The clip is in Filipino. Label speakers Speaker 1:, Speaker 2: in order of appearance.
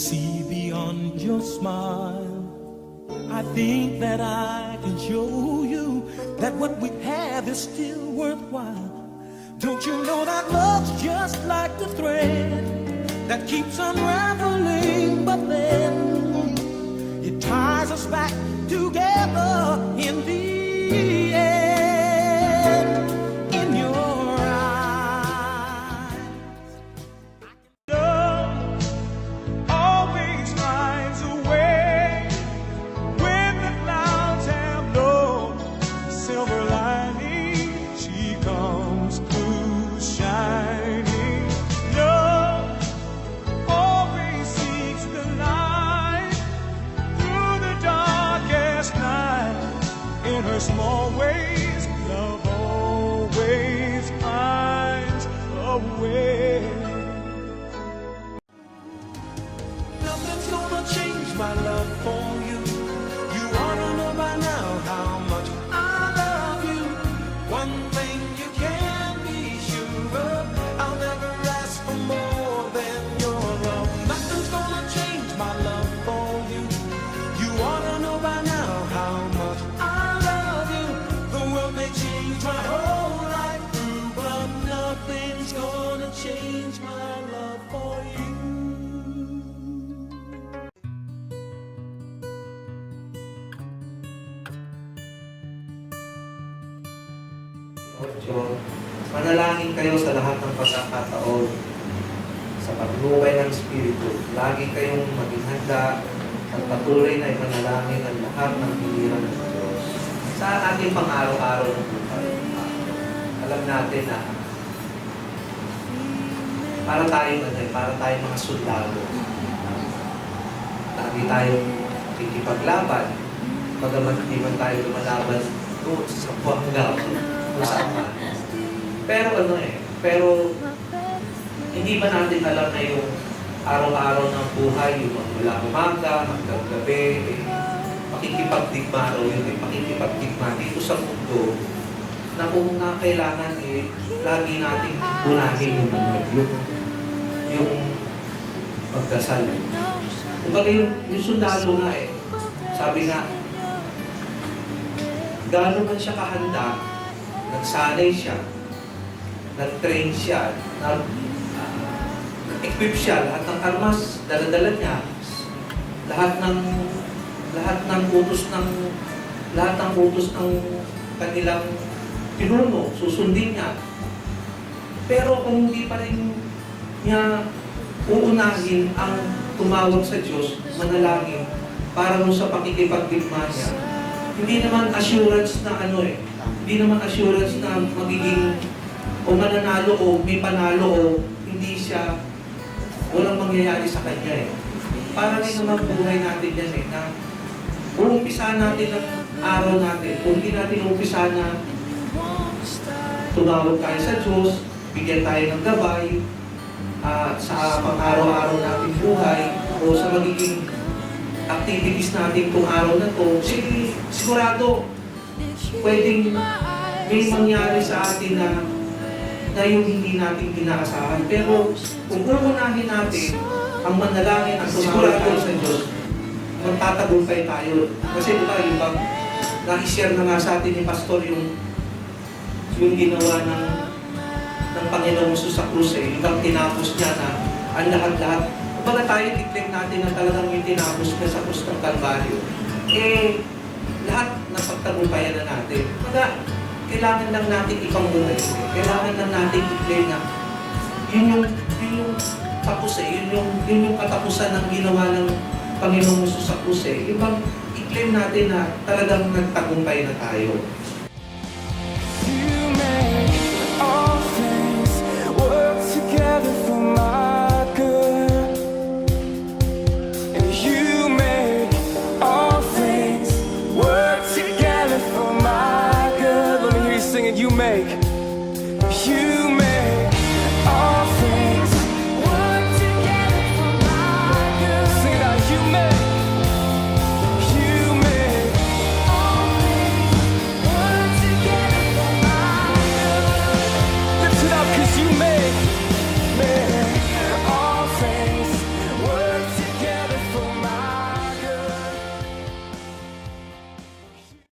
Speaker 1: see beyond your smile. I think that I can show you that what we have is still worthwhile. Don't you know that love's just like the thread that keeps unraveling, but then it ties us back together in the end. In your eyes, love always finds a way when the clouds have no silver lining. She comes through shining. Love always seeks the light through the darkest night. In her small ways, love always finds a way. Nothing's gonna change my love for you. You ought to know by now how much I love you. One thing you can be sure of, I'll never ask for more than your love. Nothing's gonna change my love for you. You ought to know by now how much I love you. The world may change my whole life through, but nothing's gonna change my love for you.
Speaker 2: Manalangin kayo sa lahat ng pagkakataon sa pagbuhay ng Espiritu. Lagi kayong maging handa at patuloy na ipanalangin ang lahat ng pilihan ng Diyos. Sa ating pang-araw-araw ng buhay, alam natin na para tayong mga sundalo. Lagi tayong kikipaglaban, bagamat hindi man tayo lumalaban doon sa buwanggap kung saan man. Pero hindi ba natin alam na yung araw-araw ng buhay, yung mula umaga, hanggang gabi, pakikipagdigma raw yun, pakikipagdigma dito sa mundo, na kung kailangan lagi nating unahin yung pagdasal. Kumbaga yung sundalo nga sabi nga, gano'n man siya kahanda, nagsanay siya, nag-train siya, nag-equip siya, lahat ng armas, dala-dala niya, lahat ng utos ng kanilang pinuno, susundin niya. Pero kung hindi pa rin niya uunahin ang tumawag sa Diyos, manalangin, para mo sa pakikipagdigma niya, hindi naman assurance na hindi naman assurance na magiging o mananalo o may panalo o hindi siya, walang mangyayari sa kanya Para rin naman buhay natin yan na uumpisahan natin ang araw natin, kung hindi natin uumpisahan na tumawag tayo sa Diyos, bigyan tayo ng gabay, sa pang-araw-araw natin buhay, o sa magiging activities natin kung araw na to, sigurado, pwedeng may mangyari sa atin na yung hindi natin kinaasahan. Pero kung uunahin natin ang manalangin at sigurado sa Diyos, magtatagumpay tayo. Kasi diba, yung bang na-share na nga sa atin ni Pastor yung ginawa ng Panginoong Jesus sa krus yung tinapos niya na ang lahat-lahat. Kumbaga tayo, tiklaim natin na talagang yung tinapos niya sa krus ng Kalbaryo. Lahat na pagtagumpayan na natin. Kumbaga, kailangan lang natin ipangunaw. Kailangan lang natin i-claim na yun yung tapos yun yung katapusan ng ginawa ng Panginoong Jesus sa krus Yung bang i-claim natin na talagang nagtagumpay na tayo.